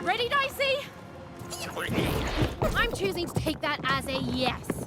Ready, Dicey? I'm choosing to take that as a yes.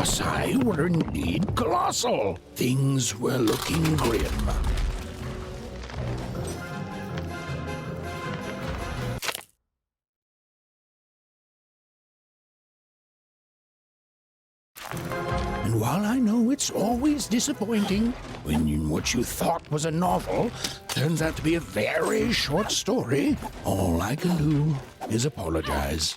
colossi were indeed colossal. Things were looking grim. And while I know it's always disappointing when what you thought was a novel turns out to be a very short story, all I can do is apologize.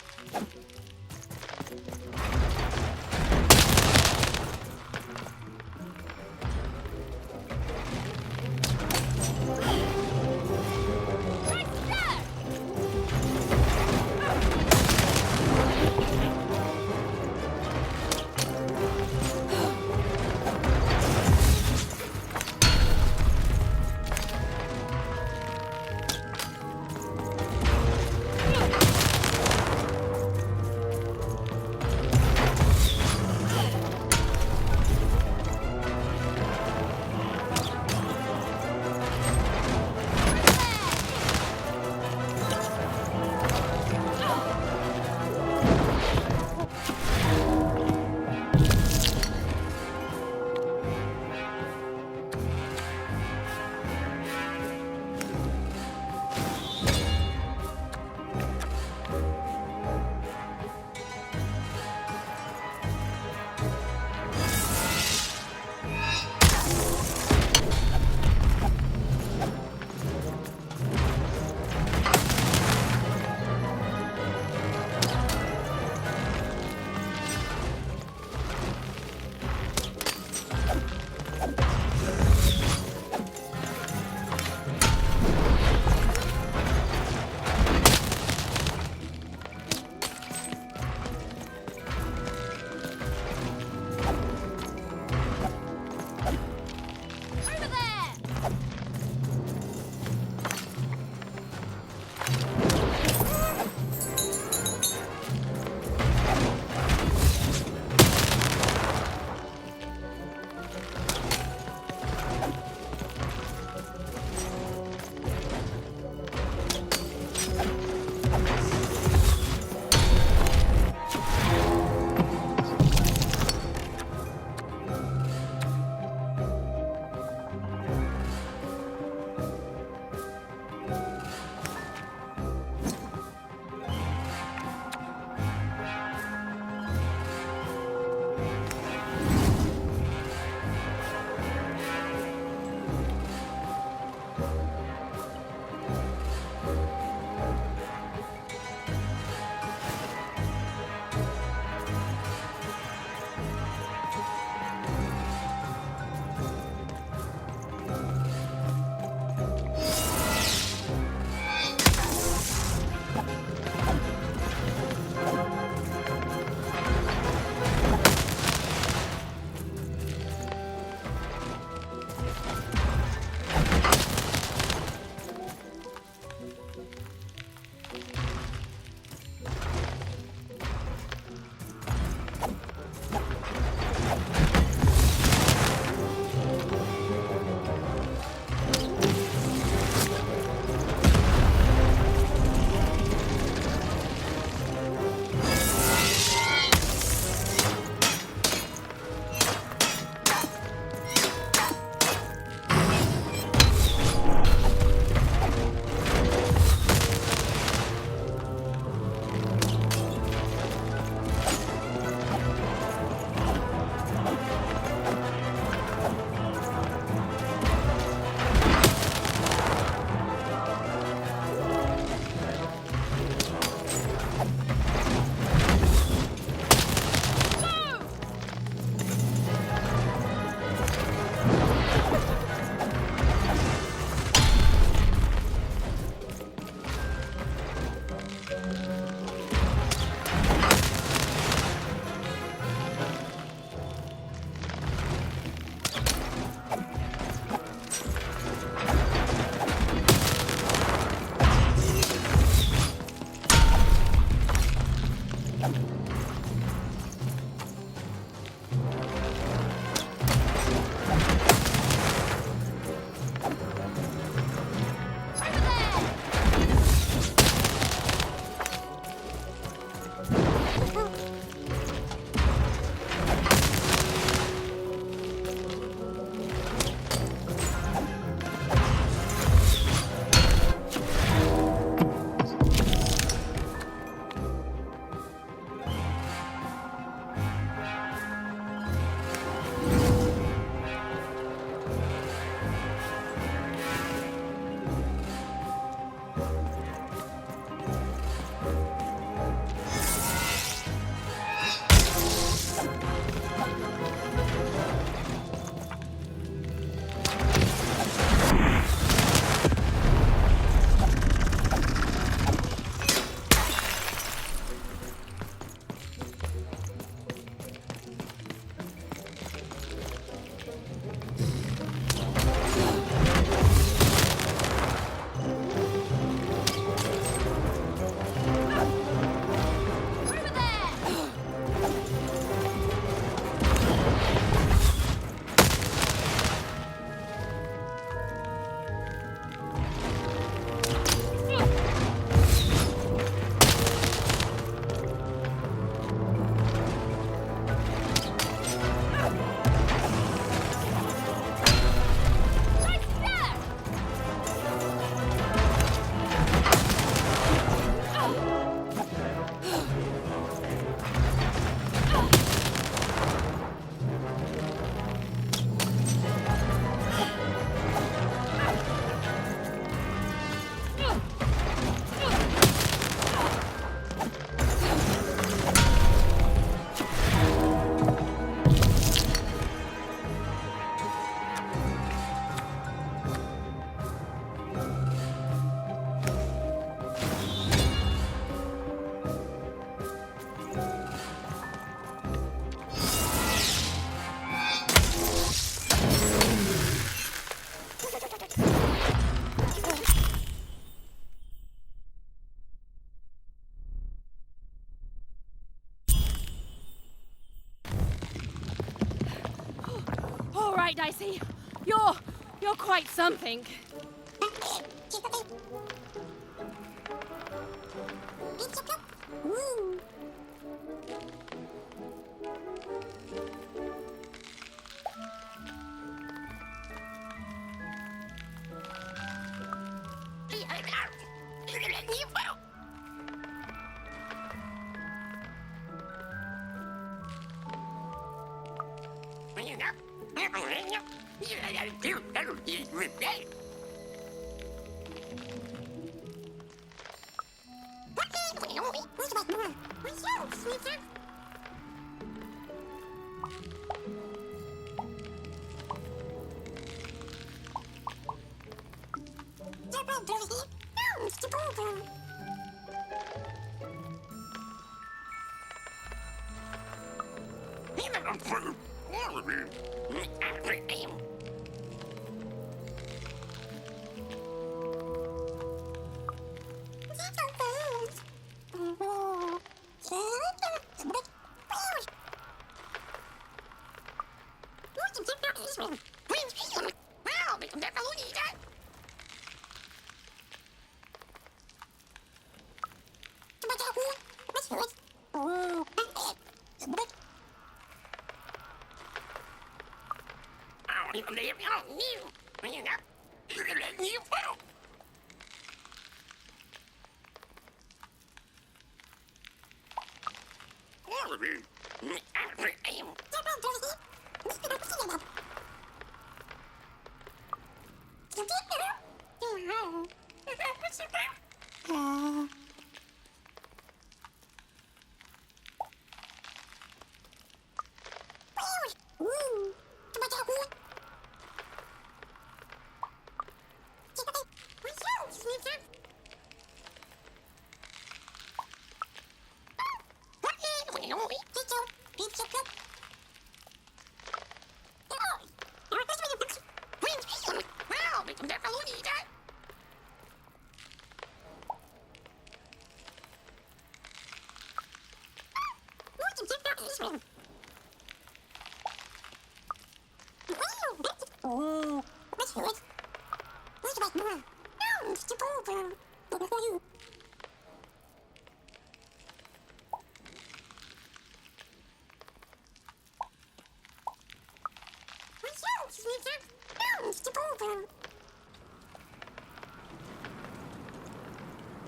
Dicey. You're quite something.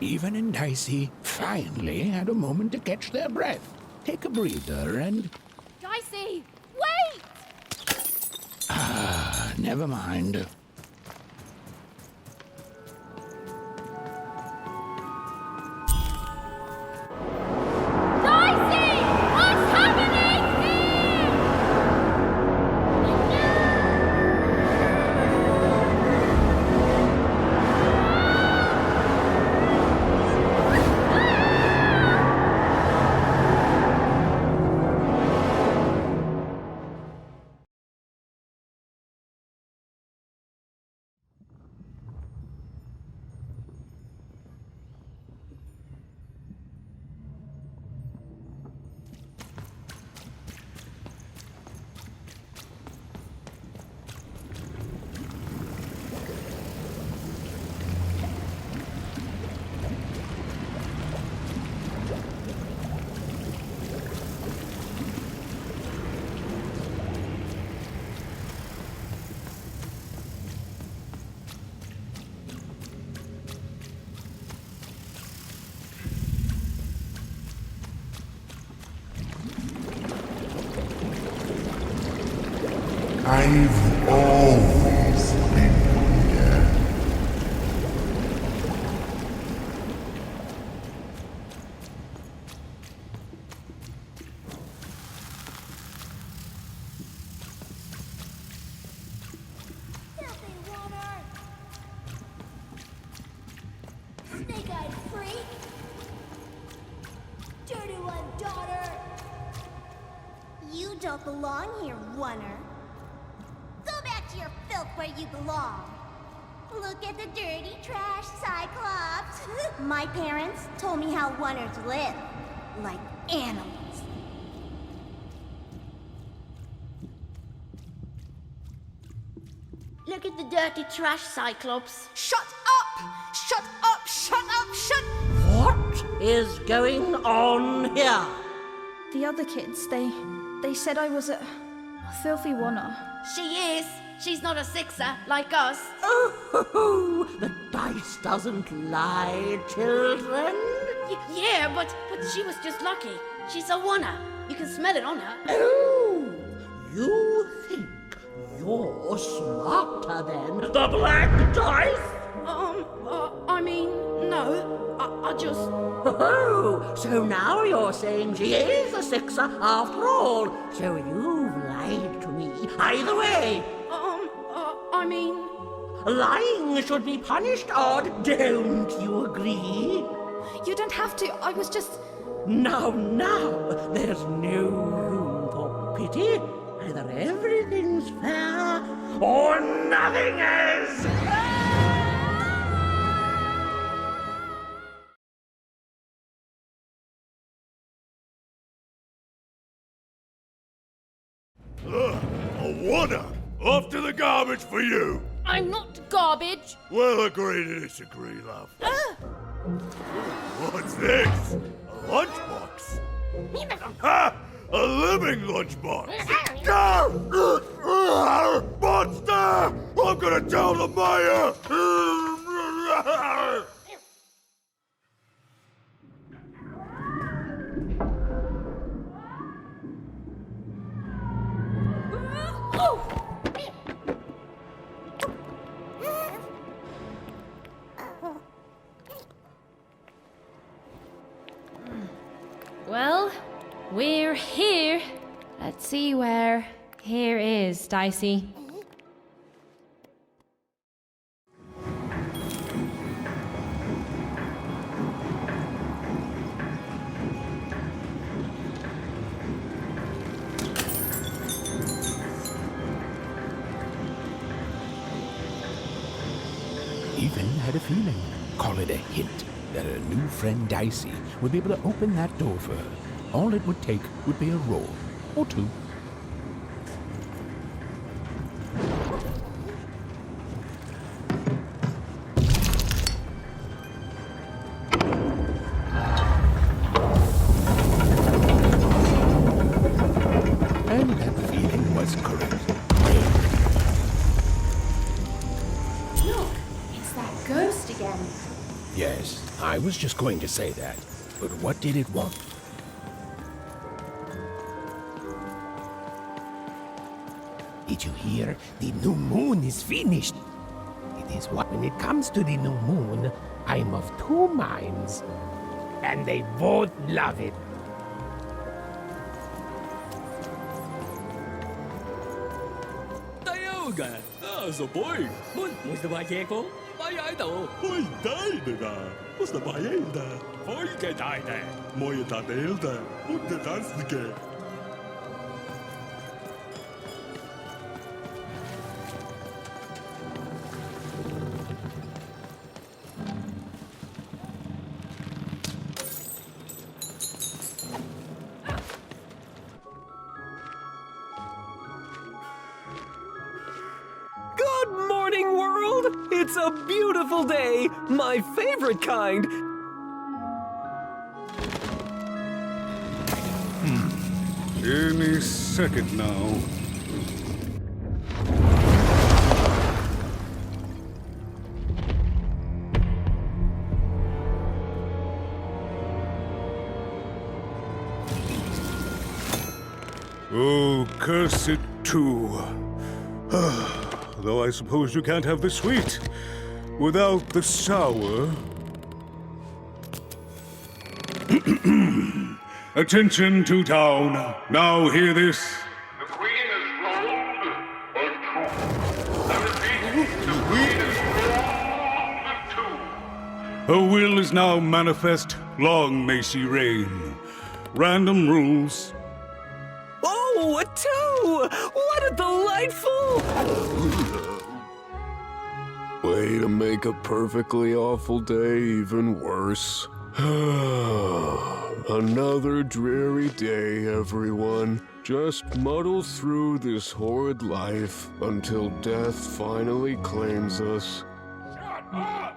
Even and Dicey finally had a moment to catch their breath, take a breather, and... Dicey, wait! never mind. Dicey! What's happening here? I've always been here. Filthy water! Snake-eyed freak! Dirty one, daughter! You don't belong here, oneer. Go back to your filth where you belong. Look at the dirty trash, Cyclops. My parents told me how oneers live. Like animals. Look at the dirty trash, Cyclops. Shut up! Shut up! Shut up! Shut... What is going on here? The other kids, they said I was a filthy oner. She is. She's not a sixer, like us. Oh, the dice doesn't lie, children. Yeah, but she was just lucky. She's a oner. You can smell it on her. Oh, you think you're smarter than the black dice? I mean, no. I just... Oh, so now you're saying she is a sixer after all. So you've lied to me. Either way. I mean... Lying should be punished, Odd. Don't you agree? You don't have to, I was just... Now, there's no room for pity. Either everything's fair or nothing is. A wonder! Off to the garbage for you! I'm not garbage. We'll agree to disagree, love. What's this? A lunchbox? Ha! A living lunchbox! Monster! I'm gonna tell the mayor! Well, we're here. Let's see where here is, Dicey. Even had a feeling, call it a hint, that her new friend Dicey would be able to open that door for her. All it would take would be a roll or two. And that feeling was correct. Look, it's that ghost again. Yes, I was just going to say that. But what did it want? Did you hear? The new moon is finished. It is what, when it comes to the new moon, I'm of two minds. And they both love it. Tioga! Så boy! Musta ba ko? Bayay daw! Oi, dai da! Musta bayay da? Oi, ke dai da! Moje ta del da! Und de danske! Good morning, world! It's a beautiful day, my favorite kind. Any second now. Oh, curse it too. Though I suppose you can't have the sweet without the sour. Attention to town. Now hear this. The Queen is rolled or true. I repeat, the Queen is rolled too. Her will is now manifest. Long may she reign. Random rules. Oh, a two! What a delightful... Way to make a perfectly awful day even worse. Another dreary day, everyone. Just muddle through this horrid life until death finally claims us. Shut up!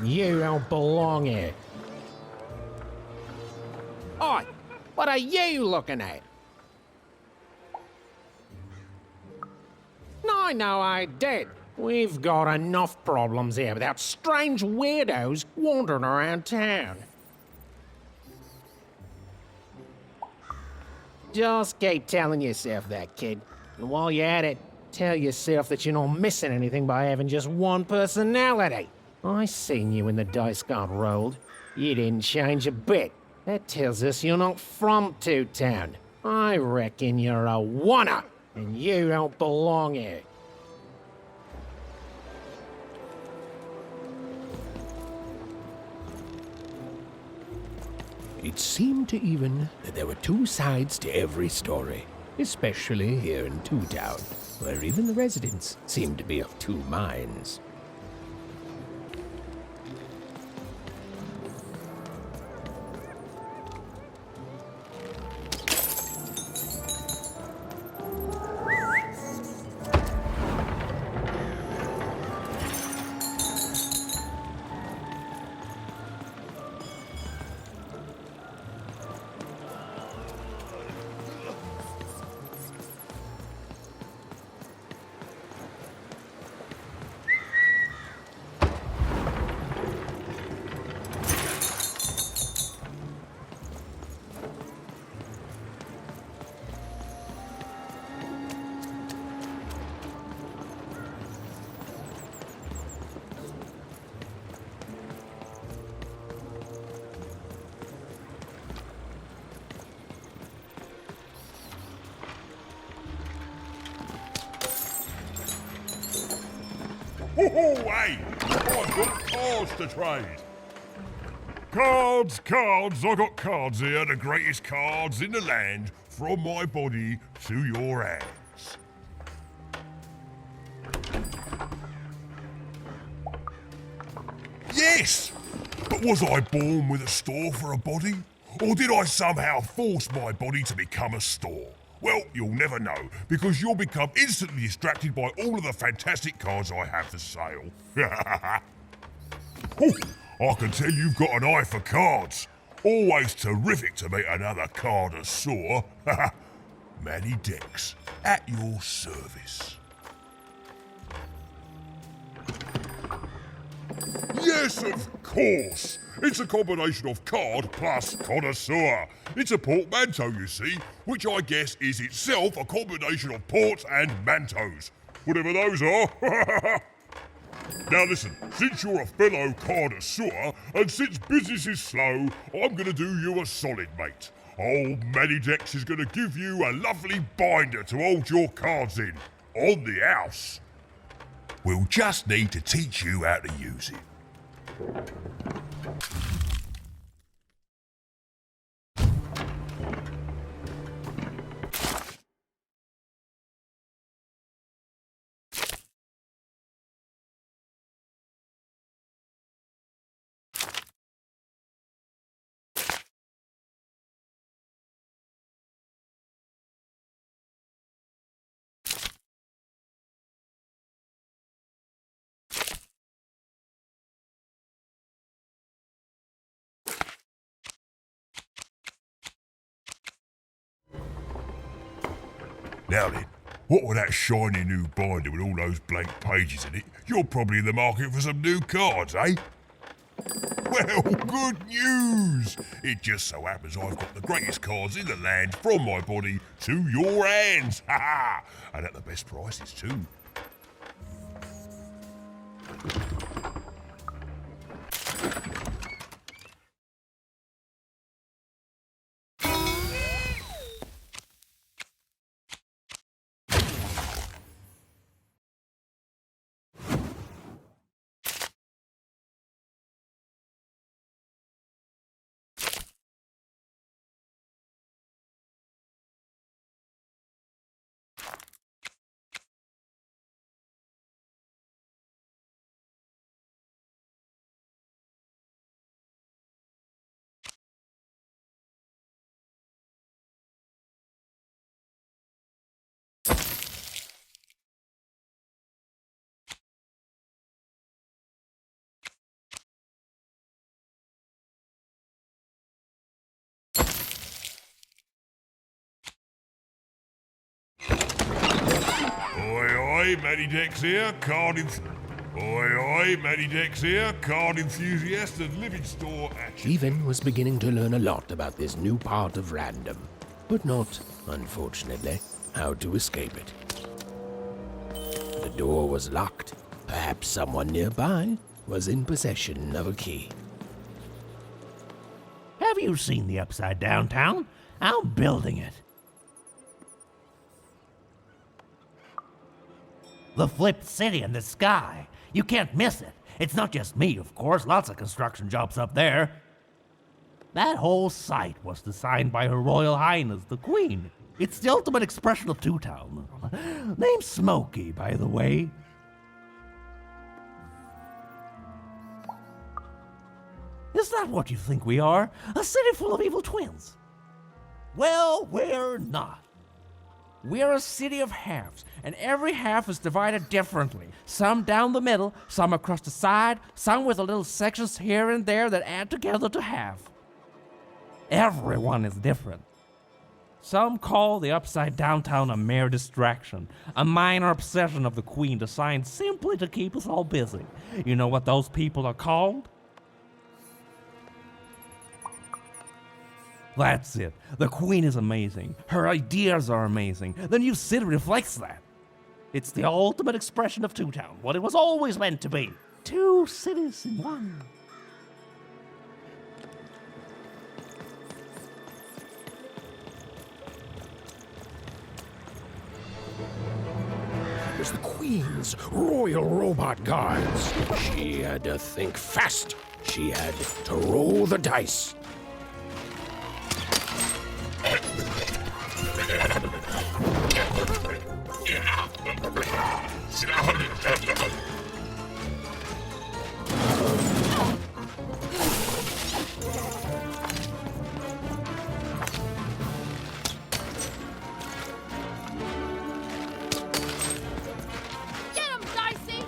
You don't belong here. Oi! What are you looking at? No, I did. We've got enough problems here without strange weirdos wandering around town. Just keep telling yourself that, kid. And while you're at it, tell yourself that you're not missing anything by having just one personality. I seen you when the dice got rolled. You didn't change a bit. That tells us you're not from Two Town. I reckon you're a oner, and you don't belong here. It seemed to even that there were two sides to every story, especially here in Two Town, where even the residents seemed to be of two minds. Hey! I've got cards to trade. Cards, cards, I got cards here, the greatest cards in the land, from my body to your hands. Yes! But was I born with a store for a body? Or did I somehow force my body to become a store? Well, you'll never know, because you'll become instantly distracted by all of the fantastic cards I have for sale. Oh, I can tell you've got an eye for cards. Always terrific to meet another connoisseur. Manny Dex, at your service. Yes, of course. It's a combination of card plus connoisseur. It's a portmanteau, you see, which I guess is itself a combination of ports and mantos. Whatever those are. Now listen, since you're a fellow connoisseur, and since business is slow, I'm gonna do you a solid, mate. Old Manny Dex is gonna give you a lovely binder to hold your cards in. On the house. We'll just need to teach you how to use it. Now then, what with that shiny new binder with all those blank pages in it, you're probably in the market for some new cards, eh? Well, good news! It just so happens I've got the greatest cards in the land from my body to your hands, ha! And at the best prices too. oi, Matty Dex here, Matty Dex here, card enthusiast and living store action. Stephen was beginning to learn a lot about this new part of random, but not, unfortunately, how to escape it. The door was locked. Perhaps someone nearby was in possession of a key. Have you seen the Upside Down Town? I'm building it. The flipped city in the sky. You can't miss it. It's not just me, of course. Lots of construction jobs up there. That whole site was designed by Her Royal Highness, the Queen. It's the ultimate expression of Two Town. Name's Smokey, by the way. Is that what you think we are? A city full of evil twins? Well, we're not. We're a city of halves, and every half is divided differently. Some down the middle, some across the side, some with little sections here and there that add together to half. Everyone is different. Some call the Upside Down Town a mere distraction, a minor obsession of the Queen designed simply to keep us all busy. You know what those people are called? That's it. The Queen is amazing. Her ideas are amazing. The new city reflects that. It's the ultimate expression of Two Town, what it was always meant to be. Two cities in one. It was the Queen's Royal Robot Guards. She had to think fast. She had to roll the dice. Get him, Dicey!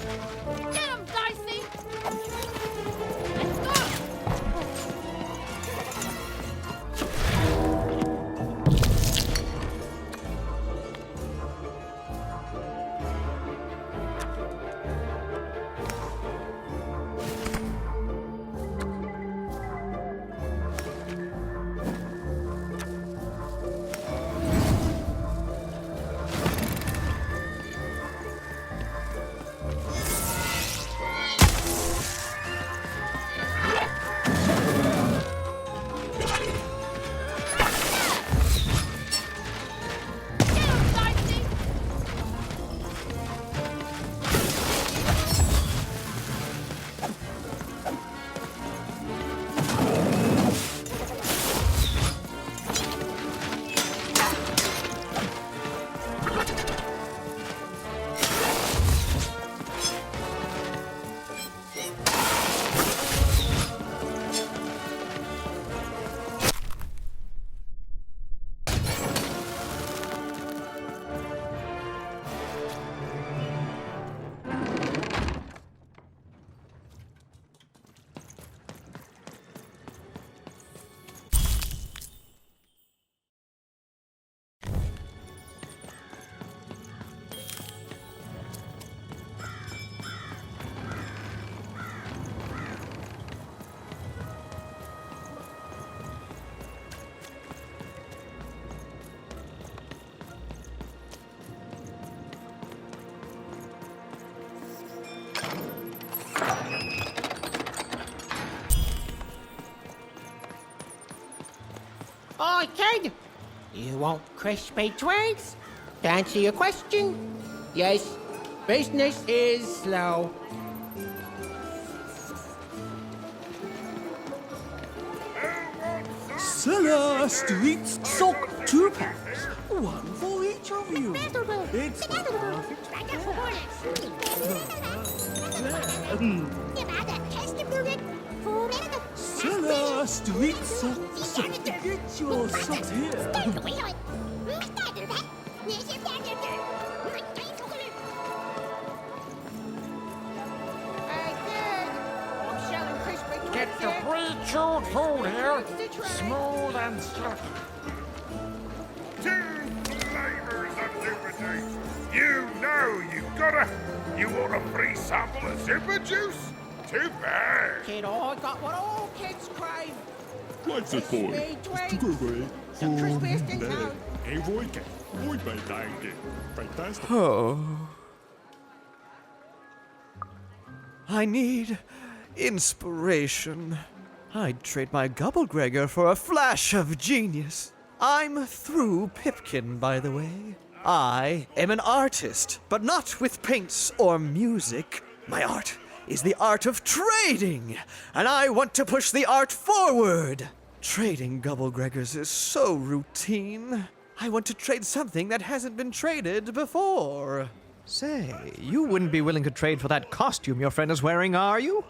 Get him, Dicey! Let's go! Oi, kid! You want crispy twigs? To answer your question, yes, business is slow. Cellar Streets Sock 2 packs. One for each of you. It's perfect. Cellar Street Socks. Get your socks here. Get the pre-chewed food here, smooth and silky. 2 flavors of super juice. You know you gotta. You want a free sample of super juice? Too bad. Kid, I got what all kids crave. What's it for? The crispiest in town. Hey, Voike. Muy bem, fantastic. Oh. I need inspiration. I'd trade my Gubblegregor for a flash of genius. I'm through Pipkin, by the way. I am an artist, but not with paints or music. My art is the art of trading, and I want to push the art forward. Trading Gubblegregors is so routine. I want to trade something that hasn't been traded before. Say, you wouldn't be willing to trade for that costume your friend is wearing, are you?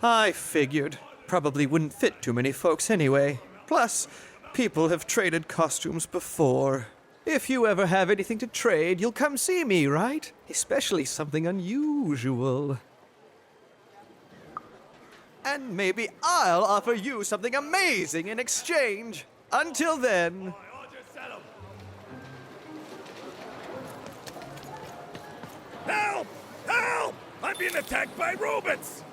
I figured. Probably wouldn't fit too many folks anyway. Plus, people have traded costumes before. If you ever have anything to trade, you'll come see me, right? Especially something unusual. And maybe I'll offer you something amazing in exchange. Until then... Help! Help! I'm being attacked by robots!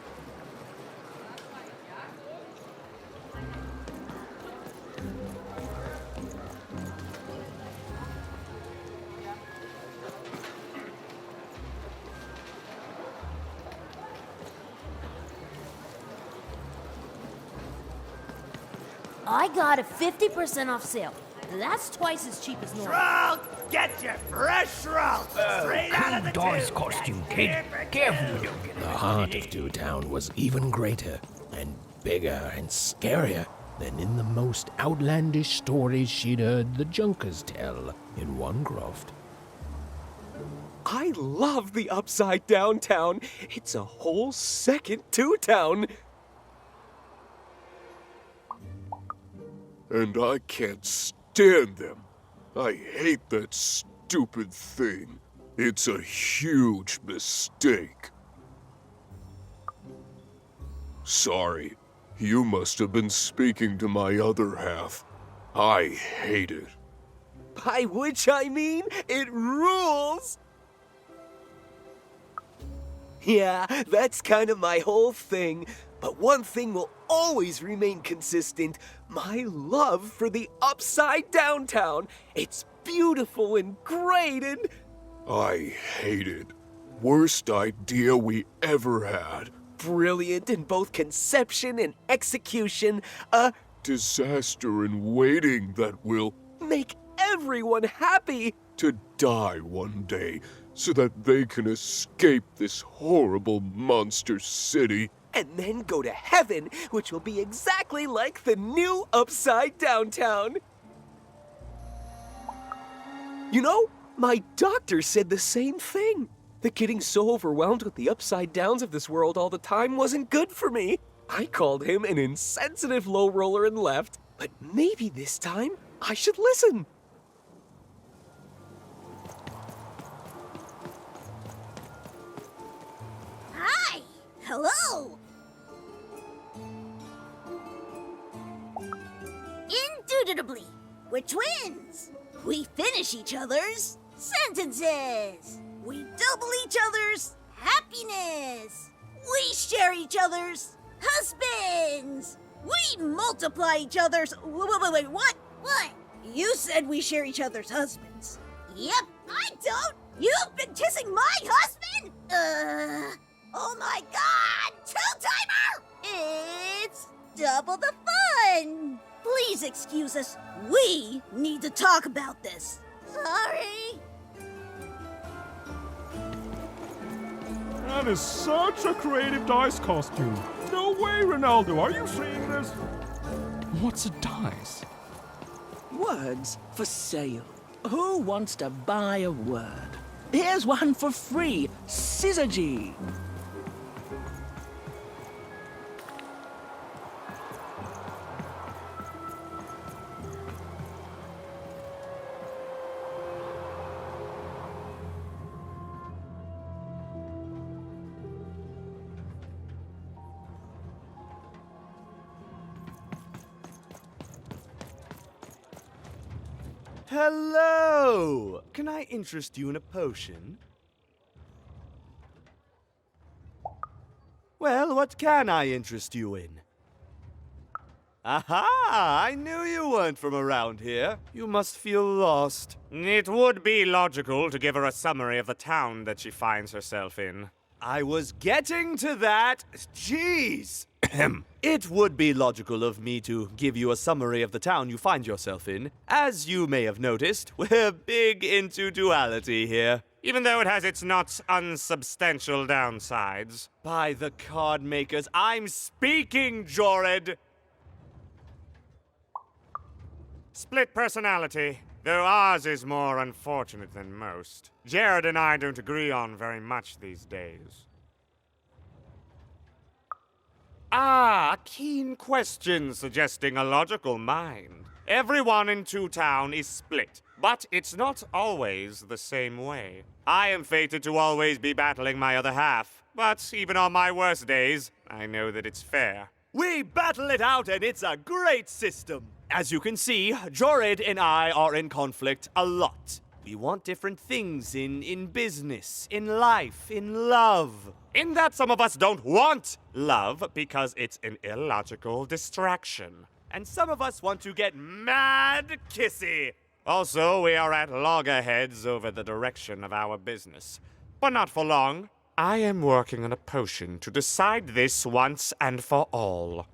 I got a 50% off sale. That's twice as cheap as normal. Shrunk! Get your fresh shrunk! Straight out of the Doris tube. costume, kid. Careful you don't get The heart of Two Town was even greater and bigger and scarier than in the most outlandish stories she'd heard the Junkers tell in one croft. I love the Upside Down Town. It's a whole second Two Town. And I can't stand them. I hate that stupid thing. It's a huge mistake. Sorry, you must have been speaking to my other half. I hate it. By which I mean, it rules! Yeah, that's kind of my whole thing. But one thing will always remain consistent. My love for the Upside Downtown. It's beautiful and great and... I hate it. Worst idea we ever had. brilliant in both conception and execution. A disaster in waiting that will make everyone happy. To die one day so that they can escape this horrible monster city. And then go to heaven, which will be exactly like the new Upside Downtown. You know, my doctor said the same thing. That getting so overwhelmed with the upside downs of this world all the time wasn't good for me. I called him an insensitive low roller and left, but maybe this time I should listen. Hi! Hello! Indubitably, we're twins. We finish each other's sentences. We double each other's happiness. We share each other's husbands. We multiply each other's... Wait, what? What? You said we share each other's husbands. Yep, I don't. You've been kissing my husband? Oh my God! Two-timer! It's double the fun. Please excuse us. We need to talk about this. Sorry. That is such a creative dice costume. No way, Ronaldo, are you seeing this? What's a dice? Words for sale. Who wants to buy a word? Here's one for free. Syzygy. Hello! Can I interest you in a potion? Well, what can I interest you in? Aha! I knew you weren't from around here. You must feel lost. It would be logical to give her a summary of the town that she finds herself in. I was getting to that. Jeez! It would be logical of me to give you a summary of the town you find yourself in. As you may have noticed, we're big into duality here. Even though it has its not unsubstantial downsides. By the card makers, I'm speaking, Jorid! Split personality, though ours is more unfortunate than most. Jared and I don't agree on very much these days. Ah, a keen question suggesting a logical mind. Everyone in Two Town is split, but it's not always the same way. I am fated to always be battling my other half, but even on my worst days, I know that it's fair. We battle it out, and it's a great system. As you can see, Jorid and I are in conflict a lot. We want different things in business, in life, in love. In that some of us don't want love because it's an illogical distraction. And some of us want to get mad kissy. Also, we are at loggerheads over the direction of our business. But not for long. I am working on a potion to decide this once and for all.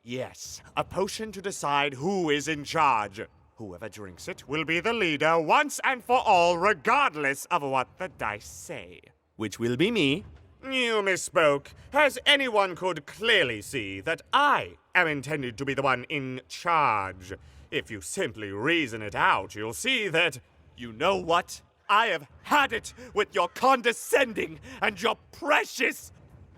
Yes, a potion to decide who is in charge. Whoever drinks it will be the leader once and for all, regardless of what the dice say. Which will be me. You misspoke, as anyone could clearly see that I am intended to be the one in charge. If you simply reason it out, you'll see that... You know what? I have had it with your condescending and your precious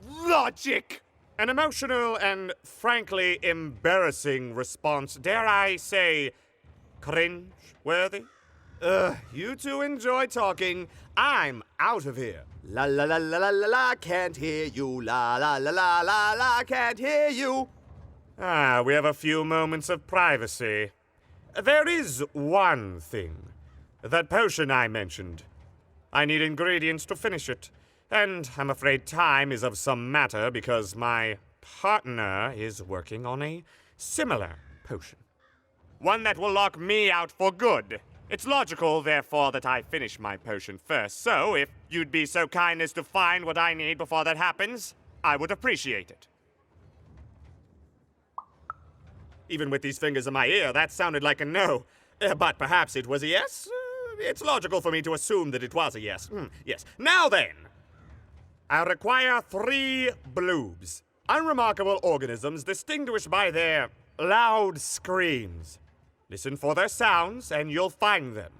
logic. An emotional and frankly embarrassing response, dare I say, cringe-worthy? You two enjoy talking. I'm out of here. La la la la la la la, can't hear you. La la la la la la, can't hear you. Ah, we have a few moments of privacy. There is one thing. That potion I mentioned. I need ingredients to finish it. And I'm afraid time is of some matter because my partner is working on a similar potion. One that will lock me out for good. It's logical, therefore, that I finish my potion first. So, if you'd be so kind as to find what I need before that happens, I would appreciate it. Even with these fingers in my ear, that sounded like a no. But perhaps it was a yes? It's logical for me to assume that it was a yes. Yes. Now then, I require 3 bloobs. Unremarkable organisms distinguished by their loud screams. Listen for their sounds, and you'll find them.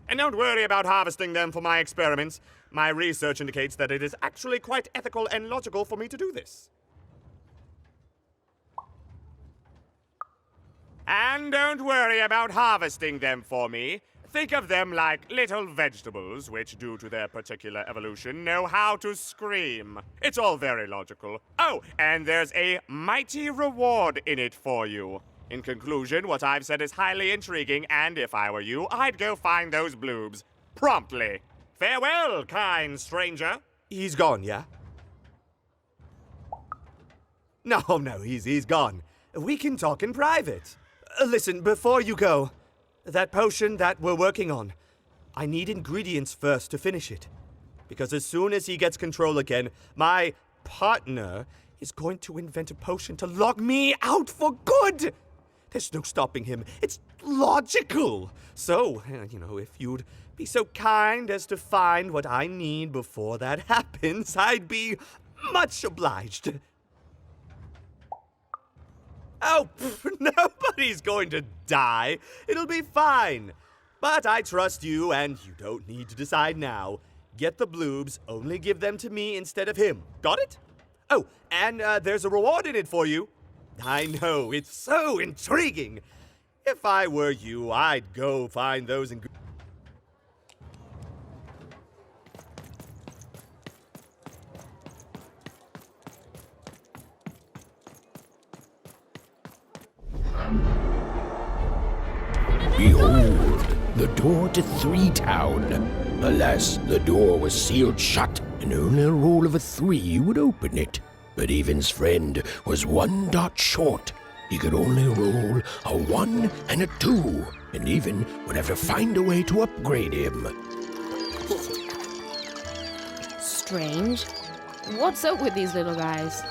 And don't worry about harvesting them for my experiments. My research indicates that it is actually quite ethical and logical for me to do this. And don't worry about harvesting them for me. Think of them like little vegetables, which, due to their particular evolution, know how to scream. It's all very logical. Oh, and there's a mighty reward in it for you. In conclusion, what I've said is highly intriguing, and if I were you, I'd go find those bloobs. Promptly. Farewell, kind stranger. He's gone, yeah? No, he's gone. We can talk in private. Listen, before you go, that potion that we're working on, I need ingredients first to finish it. Because as soon as he gets control again, my partner is going to invent a potion to lock me out for good. There's no stopping him. It's logical. So, if you'd be so kind as to find what I need before that happens, I'd be much obliged. Oh, nobody's going to die. It'll be fine. But I trust you, and you don't need to decide now. Get the bloobs, only give them to me instead of him. Got it? Oh, and there's a reward in it for you. I know, it's so intriguing. If I were you, I'd go find those ingredients. Behold, the door to 3 Town. Alas, the door was sealed shut, and only a roll of a 3 would open it. But Evan's friend was 1 dot short. He could only roll a 1 and a 2, and Evan would have to find a way to upgrade him. Strange. What's up with these little guys?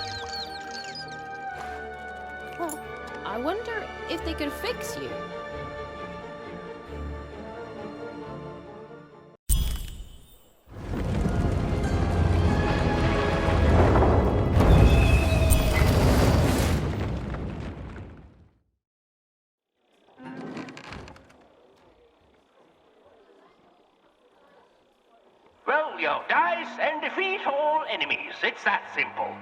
Well, I wonder if they could fix you. Roll your dice and defeat all enemies. It's that simple.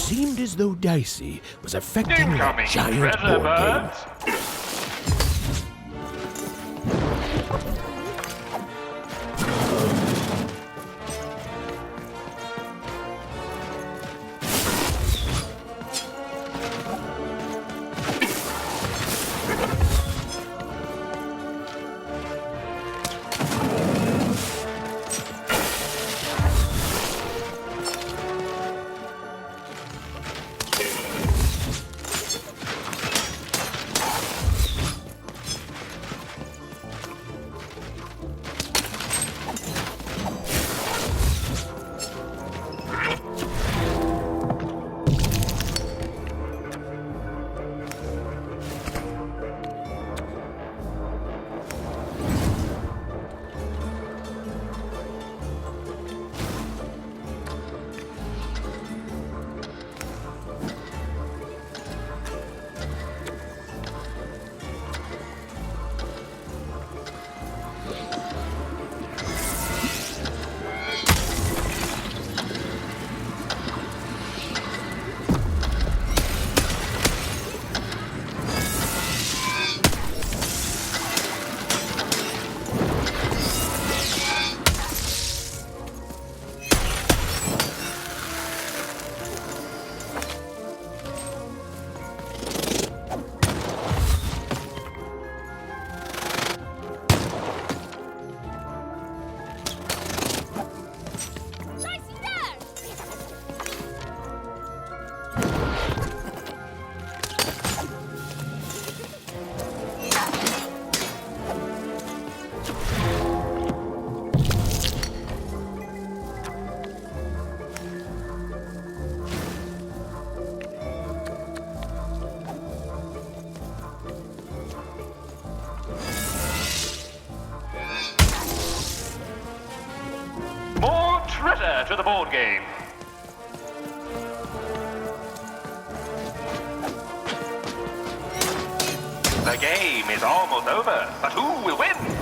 Seemed as though Dicey was affecting the giant board game. the board game. The game is almost over, but who will win?